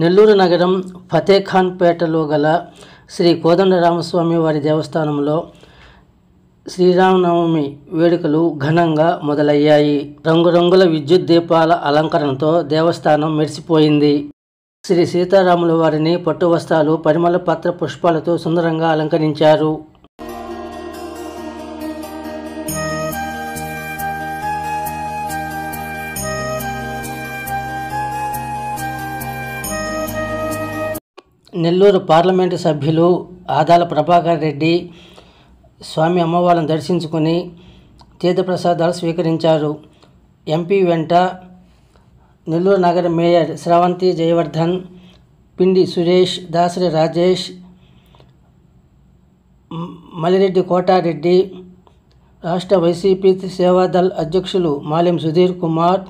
నెల్లూరు నగరం ఫతేఖాన్పేటలో గల శ్రీ కోదండరామస్వామి వారి దేవస్థానంలో శ్రీరామనవమి వేడుకలు ఘనంగా మొదలయ్యాయి. రంగురంగుల విద్యుత్ దీపాల అలంకరణతో దేవస్థానం మెరిసిపోయింది. శ్రీ సీతారాముల వారిని పట్టు వస్త్రాలు, పరిమళ పత్ర పుష్పాలతో సుందరంగా అలంకరించారు. నెల్లూరు పార్లమెంటు సభ్యులు ఆదాల ప్రభాకర్ రెడ్డి స్వామి అమ్మవారిని దర్శించుకుని తీర్థప్రసాదాలు స్వీకరించారు. ఎంపీ వెంట నెల్లూరు నగర మేయర్ శ్రావంతి జయవర్ధన్, పిండి సురేష్, దాసరి రాజేష్, మలిరెడ్డి కోటారెడ్డి, రాష్ట్ర వైసీపీ సేవాదళ్ అధ్యక్షులు మాలెం సుధీర్ కుమార్,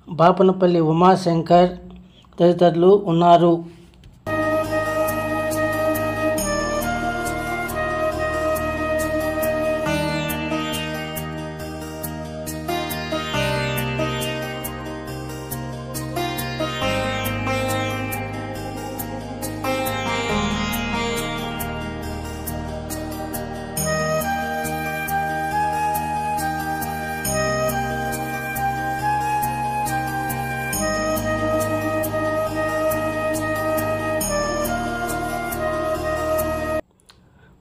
బాపనపల్లి ఉమాశంకర్ తదితరులు ఉన్నారు.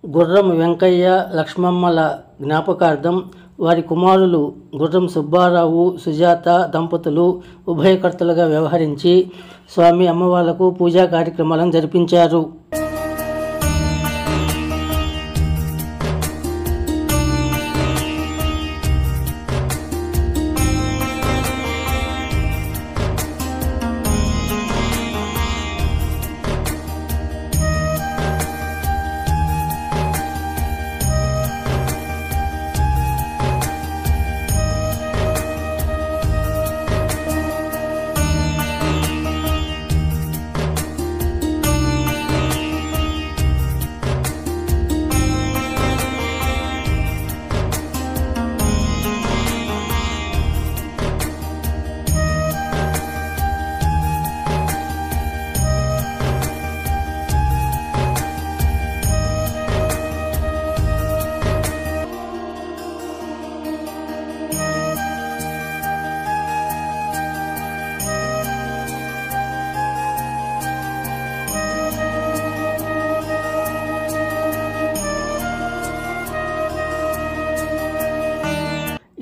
గుర్రం వెంకయ్య, లక్ష్మమ్మల జ్ఞాపకార్థం వారి కుమారులు గుర్రం సుబ్బారావు, సుజాత దంపతులు ఉభయకర్తలుగా వ్యవహరించి స్వామి అమ్మవార్లకు పూజా కార్యక్రమాలను జరిపించారు.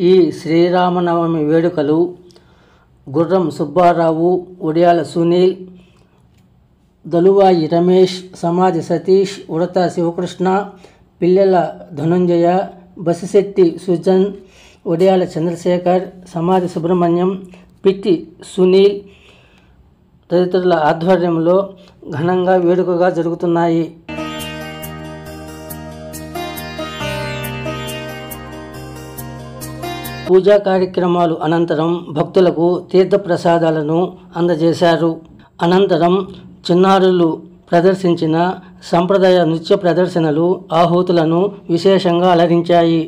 ఈ శ్రీరామనవమి వేడుకలు గుర్రం సుబ్బారావు, ఒడియాల సునీల్, దలువాయి రమేష్, సమాజ సతీష్, ఉడత శివకృష్ణ, పిల్లెల ధనుంజయ, బసిశెట్టి సుజన్, ఒడియాల చంద్రశేఖర్, సమాజ సుబ్రహ్మణ్యం, పిట్టి సునీల్ తదితరుల ఆధ్వర్యంలో ఘనంగా వేడుకగా జరుగుతున్నాయి. పూజా కార్యక్రమాలు అనంతరం భక్తులకు తీర్థప్రసాదాలను అందజేశారు. అనంతరం చిన్నారులు ప్రదర్శించిన సంప్రదాయ నృత్య ప్రదర్శనలు ఆహూతులను విశేషంగా అలరించాయి.